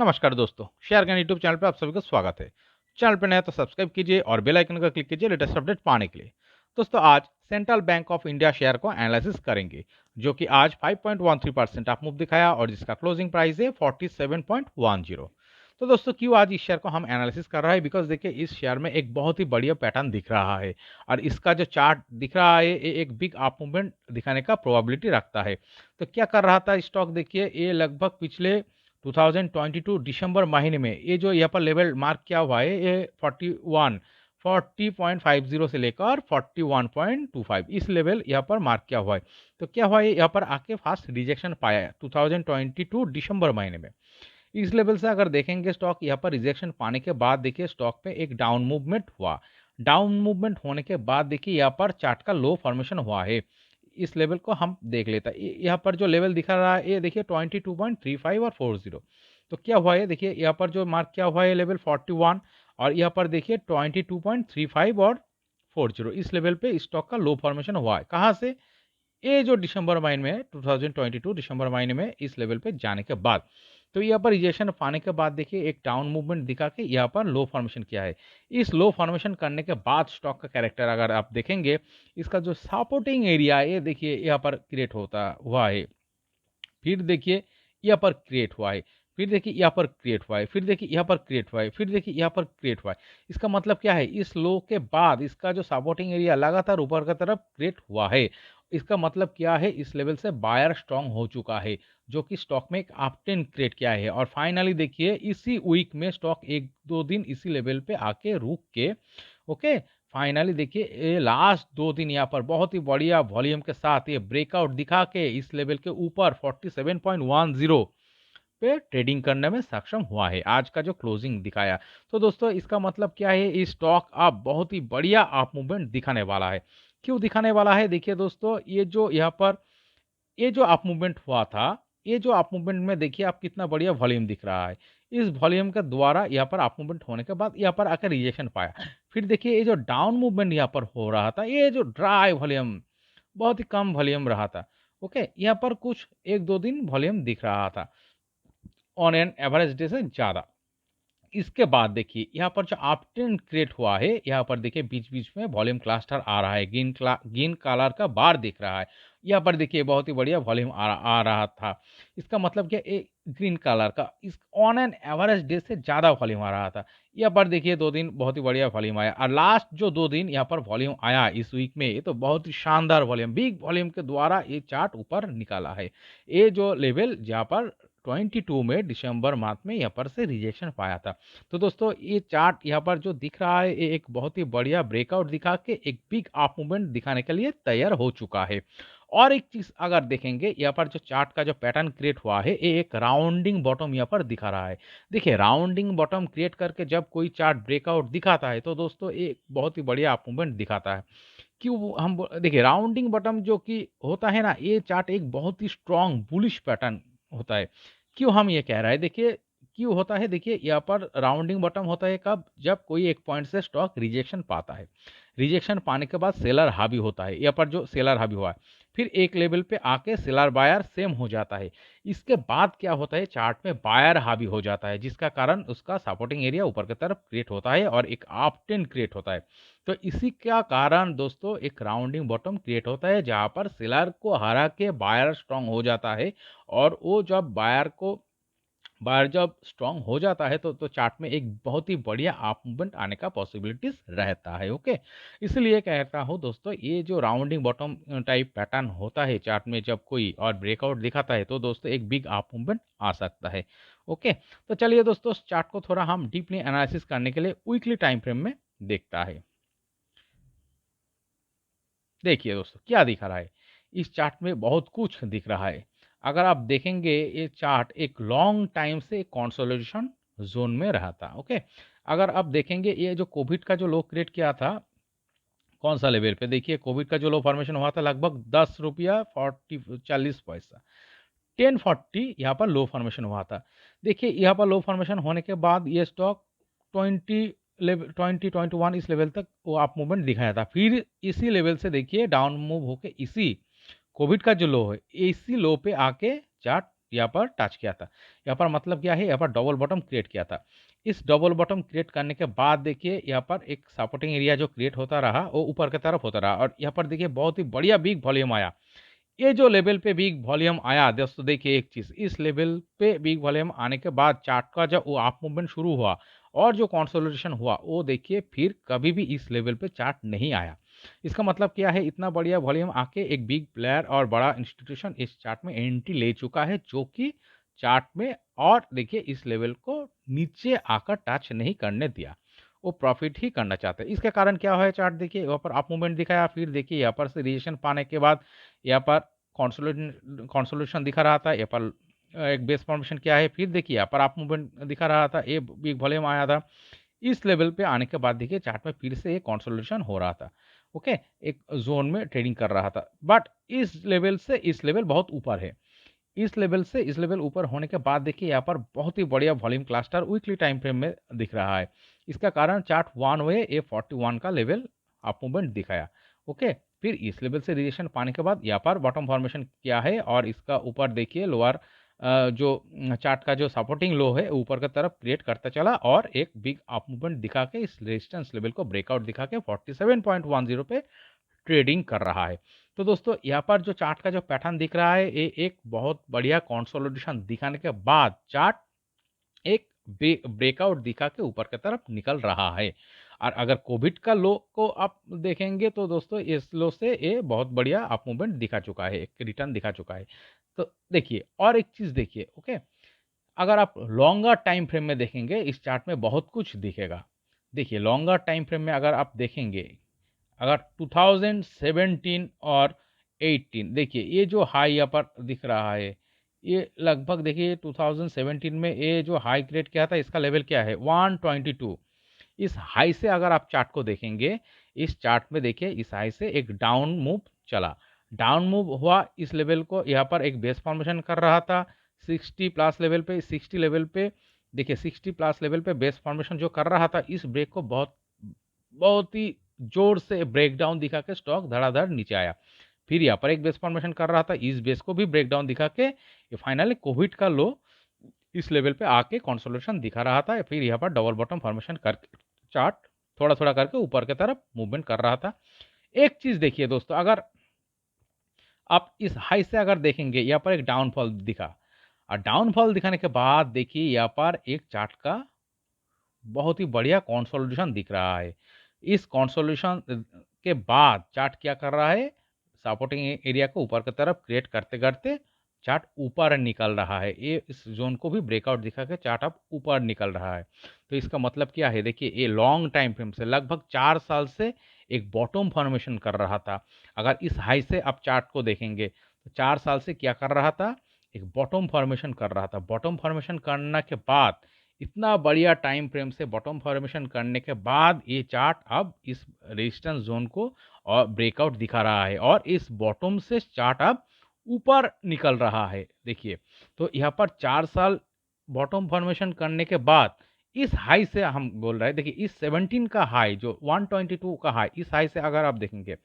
नमस्कार दोस्तों, शेयर का यूट्यूब चैनल पे आप सभी का स्वागत है। चैनल पे नया तो सब्सक्राइब कीजिए और बेल आइकन का क्लिक कीजिए लेटेस्ट अपडेट पाने के लिए। दोस्तों आज central bank of India share को एनालिसिस करेंगे, जो कि आज 5.13% अप मूव दिखाया और जिसका क्लोजिंग प्राइस है 47.10। तो दोस्तों क्यों आज इस शेयर को हम एनालिसिस कर रहे हैं, बिकॉज देखिए इस शेयर में एक बहुत ही बढ़िया पैटर्न दिख रहा है और इसका जो चार्ट दिख रहा है ये एक बिग अप मूवमेंट दिखाने का प्रोबेबिलिटी रखता है। तो क्या कर रहा था स्टॉक, देखिए ये लगभग पिछले 2022 दिसंबर महीने में ये जो यहाँ पर लेवल मार्क किया हुआ है ये 40.50 से लेकर 41.25 इस लेवल यहाँ पर मार्क किया हुआ है। तो क्या हुआ है, यहाँ पर आके फास्ट रिजेक्शन पाया है 2022 दिसंबर महीने में। इस लेवल से अगर देखेंगे स्टॉक यहाँ पर रिजेक्शन पाने के बाद देखिए स्टॉक पे एक डाउन मूवमेंट हुआ। डाउन मूवमेंट होने के बाद देखिए यहाँ पर चार्ट का लो फॉर्मेशन हुआ है। इस लेवल को हम देख लेते हैं, यहाँ पर जो लेवल दिखा रहा है ये देखिए 22.35 और 40। तो क्या हुआ है, देखिए यहाँ पर जो मार्क किया हुआ है लेवल 41 और यहाँ पर देखिए 22.35 और 40 इस लेवल पे स्टॉक का लो फॉर्मेशन हुआ है। कहाँ से? ये जो दिसंबर महीने में 2022 दिसंबर महीने में इस लेवल पे जाने के बाद। तो यहाँ पर रिजेक्शन पाने के बाद देखिए एक डाउन मूवमेंट दिखा के यहाँ पर लो फॉर्मेशन किया है। इस लो फॉर्मेशन करने के बाद स्टॉक का कैरेक्टर अगर आप देखेंगे, इसका जो सपोर्टिंग एरिया है ये देखिए यहाँ पर क्रिएट होता हुआ है, फिर देखिए यहाँ पर क्रिएट हुआ है, फिर देखिए यहाँ पर क्रिएट हुआ है, फिर देखिए यहाँ पर क्रिएट हुआ है, फिर देखिए यहाँ पर क्रिएट हुआ है। इसका मतलब क्या है, इस लो के बाद इसका जो सपोर्टिंग एरिया लगातार ऊपर की तरफ क्रिएट हुआ है। इसका मतलब क्या है, इस लेवल से बायर स्ट्रांग हो चुका है, जो कि स्टॉक में एक अपट्रेंड क्रिएट किया है। और फाइनली देखिए इसी वीक में स्टॉक एक दो दिन इसी लेवल पे आके रुक के ओके फाइनली देखिए ये लास्ट 2 दिन यहाँ पर बहुत ही बढ़िया वॉल्यूम के साथ ये ब्रेकआउट दिखा के इस लेवल के ऊपर 47.10 पे ट्रेडिंग करने में सक्षम हुआ है, आज का जो क्लोजिंग दिखाया। तो दोस्तों इसका मतलब क्या है, इस स्टॉक अब बहुत ही बढ़िया अप मूवमेंट दिखाने वाला है। क्यों दिखाने वाला है, देखिए दोस्तों ये जो यहाँ पर ये जो अप मूवमेंट हुआ था, ये जो अप मूवमेंट में देखिए आप कितना बढ़िया वॉल्यूम दिख रहा है। इस वॉल्यूम के द्वारा यहाँ पर अप मूवमेंट होने के बाद यहाँ पर आकर रिजेक्शन पाया। फिर देखिए ये जो डाउन मूवमेंट यहाँ पर हो रहा था, ये जो ड्राई वॉल्यूम बहुत ही कम वॉल्यूम रहा था। ओके यहाँ पर कुछ एक दो दिन वॉल्यूम दिख रहा था ऑन एन एवरेज डे से ज़्यादा। इसके बाद देखिए यहाँ पर जो अपट्रेंड क्रिएट हुआ है, यहाँ पर देखिए बीच बीच में वॉल्यूम क्लस्टर आ रहा है, ग्रीन कलर का बार दिख रहा है। यहाँ पर देखिए बहुत ही बढ़िया वॉल्यूम आ रहा था। इसका मतलब क्या, एक ग्रीन कलर का इस ऑन एन एवरेज डे से ज़्यादा वॉल्यूम आ रहा था। यहाँ पर देखिए 2 दिन बहुत ही बढ़िया वॉल्यूम आया और लास्ट जो 2 दिन यहाँ पर वॉल्यूम आया इस वीक में, ये तो बहुत ही शानदार वॉल्यूम बिग वॉल्यूम के द्वारा ये चार्ट ऊपर निकाला है। ये जो लेवल जहाँ पर 22 में दिसंबर मंथ में यहाँ पर से रिजेक्शन पाया था। तो दोस्तों ये चार्ट यहाँ पर जो दिख रहा है ये एक बहुत ही बढ़िया ब्रेकआउट दिखा के एक बिग अप मूवमेंट दिखाने के लिए तैयार हो चुका है। और एक चीज अगर देखेंगे, यहाँ पर जो चार्ट का जो पैटर्न क्रिएट हुआ है ये एक राउंडिंग बॉटम यहाँ पर दिखा रहा है। देखिए राउंडिंग बॉटम क्रिएट करके जब कोई चार्ट ब्रेकआउट दिखाता है तो दोस्तों ये बहुत ही बढ़िया अप मूवमेंट दिखाता है। क्यों देखिए राउंडिंग बॉटम जो कि होता है ना, ये चार्ट एक बहुत ही स्ट्रॉन्ग बुलिश पैटर्न होता है। क्यों हम ये कह रहे हैं, देखिए क्यों होता है, देखिए यहाँ पर राउंडिंग बॉटम होता है कब, जब कोई एक पॉइंट से स्टॉक रिजेक्शन पाता है। रिजेक्शन पाने के बाद सेलर हावी होता है, यहाँ पर जो सेलर हावी हुआ है फिर एक लेवल पे आके सेलर बायर सेम हो जाता है। इसके बाद क्या होता है, चार्ट में बायर हावी हो जाता है, जिसका कारण उसका सपोर्टिंग एरिया ऊपर की तरफ क्रिएट होता है और एक अप ट्रेंड क्रिएट होता है। तो इसी का कारण दोस्तों एक राउंडिंग बॉटम क्रिएट होता है, जहां पर सेलर को हरा के बायर स्ट्रांग हो जाता है। और वो जब बायर जब स्ट्रांग हो जाता है तो चार्ट में एक बहुत ही बढ़िया अप मूवमेंट आने का पॉसिबिलिटीज रहता है। ओके इसलिए कहता हूँ दोस्तों, ये जो राउंडिंग बॉटम टाइप पैटर्न होता है चार्ट में, जब कोई और ब्रेकआउट दिखाता है तो दोस्तों एक बिग अप मूवमेंट आ सकता है। ओके तो चलिए दोस्तों चार्ट को थोड़ा हम डीपली एनालिसिस करने के लिए वीकली टाइम फ्रेम में देखता है। देखिए दोस्तों क्या दिख रहा है, इस चार्ट में बहुत कुछ दिख रहा है। अगर आप देखेंगे ये चार्ट एक लॉन्ग टाइम से कंसोलिडेशन जोन में रहा था। ओके अगर आप देखेंगे ये जो कोविड का जो लो क्रिएट किया था, कौन सा लेवल पे, देखिए कोविड का जो लो फॉर्मेशन हुआ था लगभग 10 रुपया 40 पैसा 1040 यहाँ पर लो फॉर्मेशन हुआ था। देखिए यहाँ पर लो फॉर्मेशन होने के बाद ये स्टॉक 2021 इस लेवल तक वो अप मूवमेंट दिखाया था। फिर इसी लेवल से देखिए डाउन मूव होके इसी कोविड का जो लो है इसी लो पे आके चार्ट यहाँ पर टच किया था। यहाँ पर मतलब क्या है, यहाँ पर डबल बॉटम क्रिएट किया था। इस डबल बॉटम क्रिएट करने के बाद देखिए यहाँ पर एक सपोर्टिंग एरिया जो क्रिएट होता रहा वो ऊपर की तरफ होता रहा और यहाँ पर देखिए बहुत ही बढ़िया बिग वॉल्यूम आया। ये जो लेवल पे बिग वॉल्यूम आया दोस्तों, देखिए एक चीज़, इस लेवल पे बिग वॉल्यूम आने के बाद चार्ट का जब वो अप मूवमेंट शुरू हुआ और जो कंसोलिडेशन हुआ वो देखिए फिर कभी भी इस लेवल पे चार्ट नहीं आया। इसका मतलब क्या है, इतना बढ़िया वॉल्यूम आके एक बिग प्लेयर और बड़ा इंस्टीट्यूशन इस चार्ट में एंट्री ले चुका है जो कि चार्ट में, और देखिए इस लेवल को नीचे आकर टच नहीं करने दिया, वो प्रॉफिट ही करना चाहते हैं। इसके कारण क्या हुआ है, चार्ट देखिए यहाँ पर अप मूवमेंट दिखाया, फिर देखिए यहाँ पर से रिएक्शन पाने के बाद यहाँ पर कंसोलिडेशन दिखा रहा था, यहाँ पर एक बेस फॉर्मेशन क्या है, फिर देखिए यहाँ पर अप मूवमेंट दिखा रहा था, ये बिग वॉल्यूम आया था। इस लेवल पे आने के बाद देखिए चार्ट में फिर से एक कंसोलिडेशन हो रहा था। ओके, एक जोन में ट्रेडिंग कर रहा था, बट इस लेवल से इस लेवल बहुत ऊपर है। इस लेवल से इस लेवल ऊपर होने के बाद देखिए यहाँ पर बहुत ही बढ़िया volume cluster weekly time frame में दिख रहा है। इसका कारण चार्ट 1 वे ए 41 का लेवल अप मूवमेंट दिखाया। ओके, फिर इस लेवल से रिजेक्शन पाने के बाद यहाँ पर बॉटम फॉर्मेशन किया है और इसका ऊपर देखिए लोअर जो चार्ट का जो सपोर्टिंग लो है ऊपर की तरफ क्रिएट करता चला और एक बिग अप मूवमेंट दिखा के इस रेजिस्टेंस लेवल को ब्रेकआउट दिखा के 47.10 पे ट्रेडिंग कर रहा है। तो दोस्तों यहाँ पर जो चार्ट का जो पैटर्न दिख रहा है ये एक बहुत बढ़िया कंसोलिडेशन दिखाने के बाद चार्ट एक ब्रेकआउट दिखा के ऊपर की तरफ निकल रहा है। और अगर कोविड का लो को आप देखेंगे तो दोस्तों इस लो से ये बहुत बढ़िया अप मूवमेंट दिखा चुका है, एक रिटर्न दिखा चुका है। तो देखिए और एक चीज़ देखिए, ओके, अगर आप लॉन्गर टाइम फ्रेम में देखेंगे इस चार्ट में बहुत कुछ दिखेगा। देखिए लॉन्गर टाइम फ्रेम में अगर आप देखेंगे, अगर 2017 और 18 देखिए ये जो हाई यहाँ पर दिख रहा है, ये लगभग देखिए 2017 में ये जो हाई क्रिएट किया था इसका लेवल क्या है 122। इस हाई से अगर आप चार्ट को देखेंगे, इस चार्ट में देखिए इस हाई से एक डाउन मूव चला, डाउन मूव हुआ, इस लेवल को यहाँ पर एक बेस फॉर्मेशन कर रहा था 60 प्लस लेवल पे, 60 लेवल पे देखिए 60 प्लस लेवल पे बेस फॉर्मेशन जो कर रहा था, इस ब्रेक को बहुत बहुत ही जोर से ब्रेकडाउन दिखा के स्टॉक धड़ाधड़ नीचे आया। फिर यहाँ पर एक बेस फॉर्मेशन कर रहा था, इस बेस को भी ब्रेकडाउन दिखा के ये फाइनली कोविड का लो इस लेवल पे आके कंसोलिडेशन दिखा रहा था। फिर यहाँ पर डबल बॉटम फॉर्मेशन कर चार्ट थोड़ा थोड़ा करके ऊपर की तरफ मूवमेंट कर रहा था। एक चीज देखिए दोस्तों, अगर आप इस हाई से अगर देखेंगे यहाँ पर एक डाउनफॉल दिखा, और डाउनफॉल दिखाने के बाद देखिए यहाँ पर एक चार्ट का बहुत ही बढ़िया कंसोलिडेशन दिख रहा है। इस कंसोलिडेशन के बाद चार्ट क्या कर रहा है, सपोर्टिंग एरिया को ऊपर की तरफ क्रिएट करते करते चार्ट ऊपर निकल रहा है। ये इस जोन को भी ब्रेकआउट दिखा के चार्ट अब ऊपर निकल रहा है। तो इसका मतलब क्या है, देखिए ये लॉन्ग टाइम फ्रेम से लगभग 4 साल से एक बॉटम फॉर्मेशन कर रहा था। अगर इस हाई से आप चार्ट को देखेंगे तो 4 साल से क्या कर रहा था, एक बॉटम फॉर्मेशन कर रहा था। बॉटम फॉर्मेशन करने के बाद इतना बढ़िया टाइम फ्रेम से बॉटम फॉर्मेशन करने के बाद ये चार्ट अब इस रेजिस्टेंस जोन को और ब्रेकआउट दिखा रहा है और इस बॉटम से चार्ट अब ऊपर निकल रहा है। देखिए तो यहाँ पर 4 साल बॉटम फॉर्मेशन करने के बाद इस हाई से हम बोल रहे हैं, देखिए इस 17 का हाई जो 122 का हाई, इस हाई से अगर आप देखेंगे,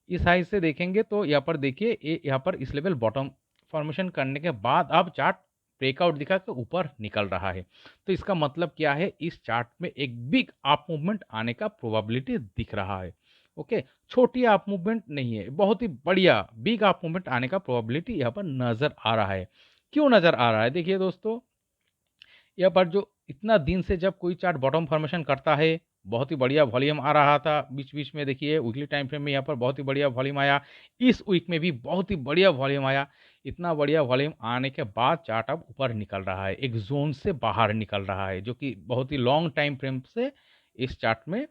इस हाई से देखेंगे तो यहाँ पर देखिए यहाँ पर इस लेवल बॉटम फॉर्मेशन करने के बाद अब चार्ट ब्रेकआउट दिखा के ऊपर निकल रहा है। तो इसका मतलब क्या है, इस चार्ट में एक बिग अप मूवमेंट आने का प्रोबेबिलिटी दिख रहा है। ओके, छोटी अप मूवमेंट नहीं है, बहुत ही बढ़िया बिग अप मूवमेंट आने का प्रोबेबिलिटी यहाँ पर नजर आ रहा है। क्यों नजर आ रहा है, देखिए दोस्तों, यहाँ पर जो इतना दिन से जब कोई चार्ट बॉटम फॉर्मेशन करता है, बहुत ही बढ़िया वॉल्यूम आ रहा था, बीच बीच में देखिए वीकली टाइम फ्रेम में यहाँ पर बहुत ही बढ़िया वॉल्यूम आया, इस वीक में भी बहुत ही बढ़िया वॉल्यूम आया। इतना बढ़िया वॉल्यूम आने के बाद चार्ट अब ऊपर निकल रहा है, एक जोन से बाहर निकल रहा है, जो कि बहुत ही लॉन्ग टाइम फ्रेम से इस चार्ट में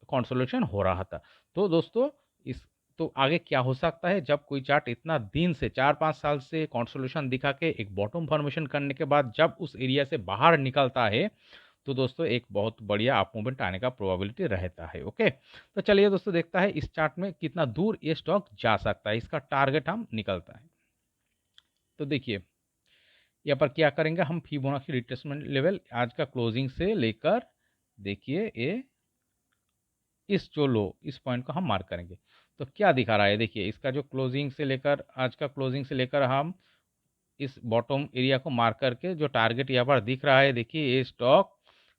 कंसोलिडेशन हो रहा था। तो दोस्तों इस तो आगे क्या हो सकता है, जब कोई चार्ट इतना दिन से 4-5 साल से कंसोलिडेशन दिखा के एक बॉटम फॉर्मेशन करने के बाद जब उस एरिया से बाहर निकलता है, तो दोस्तों एक बहुत बढ़िया अप मूवमेंट आने का प्रोबेबिलिटी रहता है। ओके, तो चलिए दोस्तों देखता है इस चार्ट में कितना दूर ये स्टॉक जा सकता है, इसका टारगेट हम निकलता है। तो देखिए यहाँ पर क्या करेंगे हम, फिबोनाची रिट्रेसमेंट लेवल आज का क्लोजिंग से लेकर देखिए ये इस जो लो इस पॉइंट को हम मार्क करेंगे। तो क्या दिखा रहा है, देखिए इसका जो क्लोजिंग से लेकर आज का क्लोजिंग से लेकर हम इस बॉटम एरिया को मार्क करके जो टारगेट यहाँ पर दिख रहा है, देखिए ये स्टॉक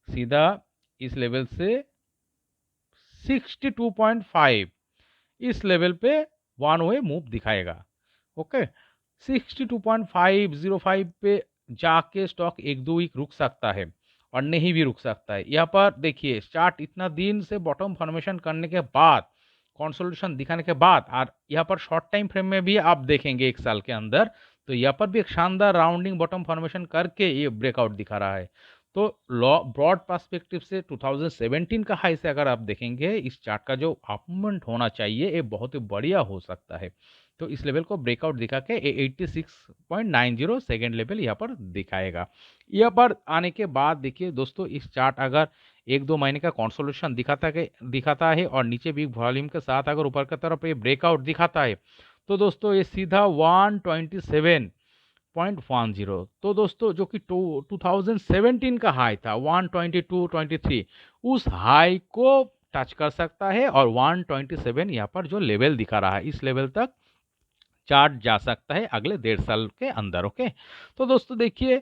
सीधा इस लेवल से 62.5 इस लेवल पे वन वे मूव दिखाएगा। ओके, 62.505 पे जाके स्टॉक एक दो वीक रुक सकता है और नहीं भी रुक सकता है। यहाँ पर देखिए चार्ट इतना दिन से बॉटम फॉर्मेशन करने के बाद, कंसोलिडेशन दिखाने के बाद, और यहाँ पर शॉर्ट टाइम फ्रेम में भी आप देखेंगे एक साल के अंदर, तो यहाँ पर भी एक शानदार राउंडिंग बॉटम फॉर्मेशन करके ये ब्रेकआउट दिखा रहा है। तो ब्रॉड पर्सपेक्टिव से 2017 का हाई से अगर आप देखेंगे, इस चार्ट का जो अपमूवमेंट होना चाहिए ये बहुत ही बढ़िया हो सकता है। तो इस लेवल को ब्रेकआउट दिखा के 86.90 सेकेंड लेवल यहाँ पर दिखाएगा। यहाँ पर आने के बाद देखिए दोस्तों, इस चार्ट अगर एक दो महीने का कंसोलिडेशन दिखाता है और नीचे भी वॉल्यूम के साथ अगर ऊपर की तरफ ये ब्रेकआउट दिखाता है, तो दोस्तों ये सीधा 127.10, तो दोस्तों जो कि 2017 का हाई था 122.23, उस हाई को टच कर सकता है और 127 यहाँ पर जो लेवल दिखा रहा है, इस लेवल तक चार्ट जा सकता है अगले 1.5 साल के अंदर। ओके, तो दोस्तों देखिए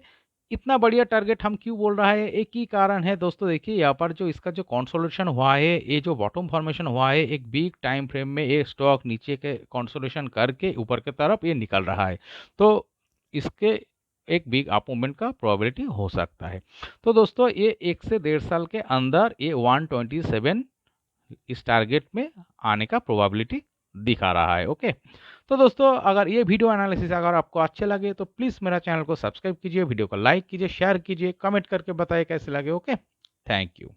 इतना बढ़िया टारगेट हम क्यों बोल रहा है, एक ही कारण है दोस्तों। देखिए यहाँ पर जो इसका जो कंसोलिडेशन हुआ है, ये जो बॉटम फॉर्मेशन हुआ है, एक बिग टाइम फ्रेम में ये स्टॉक नीचे के कंसोलिडेशन करके ऊपर की तरफ ये निकल रहा है, तो इसके एक बिग अप मूवमेंट का प्रोबेबिलिटी हो सकता है। तो दोस्तों ये 1 से 1.5 साल के अंदर ये 127 इस टारगेट में आने का प्रोबेबिलिटी दिखा रहा है। ओके, तो दोस्तों अगर ये वीडियो एनालिसिस अगर आपको अच्छे लगे तो प्लीज़ मेरा चैनल को सब्सक्राइब कीजिए, वीडियो को लाइक कीजिए, शेयर कीजिए, कमेंट करके बताइए कैसे लगे। Okay, thank you.